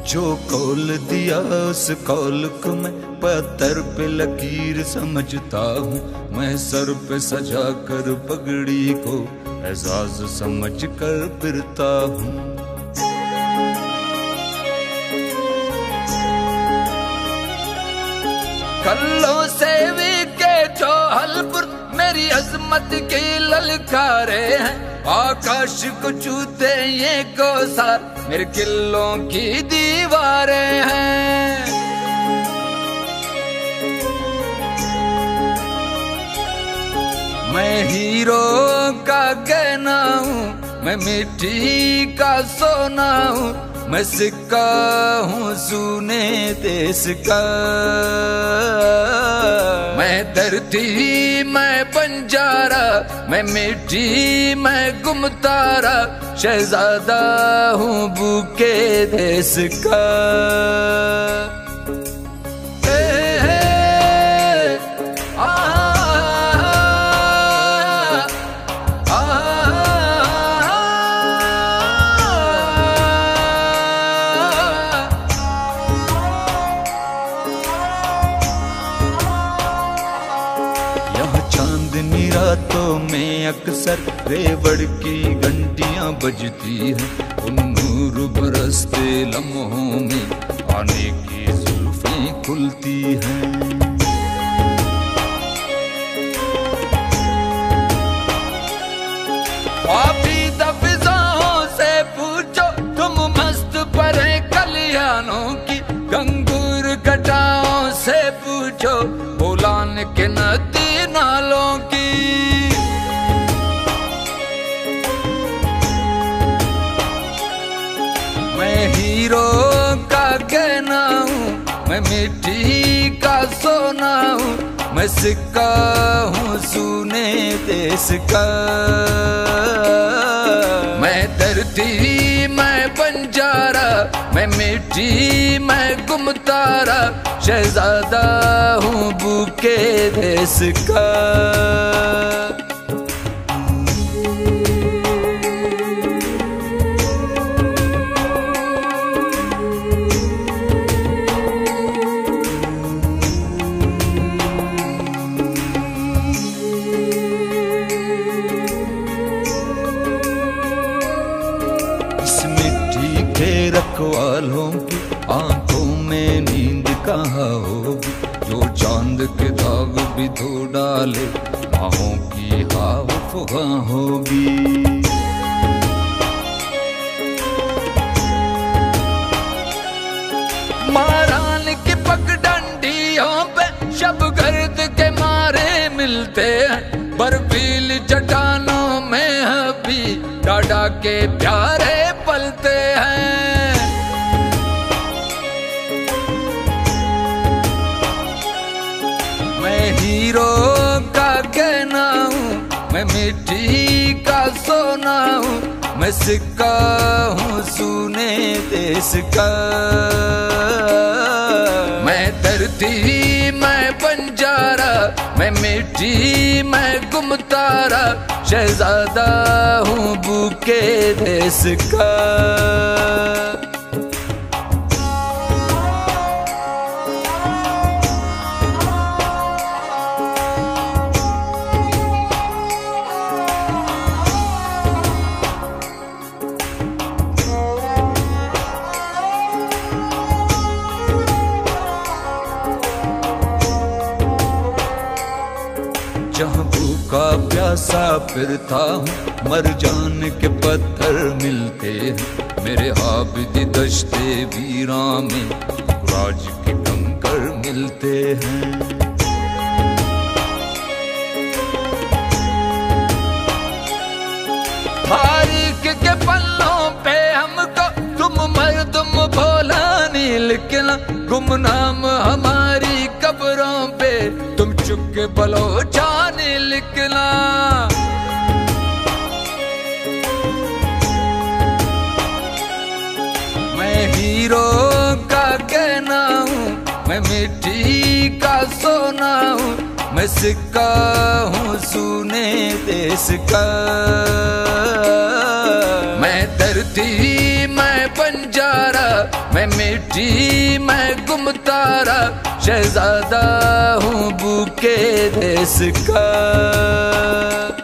जो कौल दिया उस कौल को मैं पत्थर पे लकीर समझता हूँ। मैं सर पे सजा कर पगड़ी को एजाज समझ कर फिरता हूँ। कल्लों से भी के जो हलपुर मेरी अजमत की ललकारे हैं। आकाश को छूते ये कोसार मेरे किलों की दीवारें हैं। मैं हीरो का गहना हूँ, मैं मिट्टी का सोना हूँ, मैं सिक्का हूँ सूने देश का। मैं धरती मैं बंजारा, मैं मिट्टी मैं गुमतारा, शहजादा हूँ भूखे देश का। चांदनी रातों में अक्सर रेवड़ की घंटियां बजती हैं। उन नूर बरसते लम्हों में आने की जुल्फें खुलती हैं। आबीदा फिजाओं से पूछो तुम मस्त परे कलियानों की। गंगूर घटाओं से पूछो बोलान के नदी नालों की। मैं हीरो का गहना हूँ, मैं मिट्टी का सोना हूँ, मैं सिक्का हूँ सूने देश का। मैं धरती मैं बंजारा, मैं मिट्टी मैं गुमतारा, शहजादा हूँ भूखे देश का। रखवालों की आंखों में नींद कहाँ होगी। जो चांद के दाग भी धो डाले बाहों की हाव फुगा होगी। मारान की पगडंडियों पे शबगर्द के मारे मिलते हैं। बर्फीली चट्टानों में हबी डाडा के प्यारे पलते हैं। मैं हीरो का गहना हूँ, मैं मिट्टी का सोना हूँ, मैं सिक्का हूँ सूने देश का। मैं धरती मैं बंजारा, मैं मिट्टी मैं गुमतारा, शहजादा हूँ भूखे देश का। जहाँ भूखा प्यासा फिरता हूँ मर जाने के पत्थर मिलते हैं। मेरे आबिदी दश्ते वीरा में राज के कंकर मिलते हैं। तारीख के पन्नों पे हमको तुम मर्दुम भोला नहीं लिखना। गुमनाम हमारी कब्रों पे तुम चुप बलोचान लिखना। मैं हीरो का गहना हूँ, मैं मिट्टी का सोना हूँ, मैं सिक्का हूँ सूने देश का। मैं धरती मैं बंजारा, मैं मिट्टी मैं गुमतारा, शहजादा हूँ बूके देश का।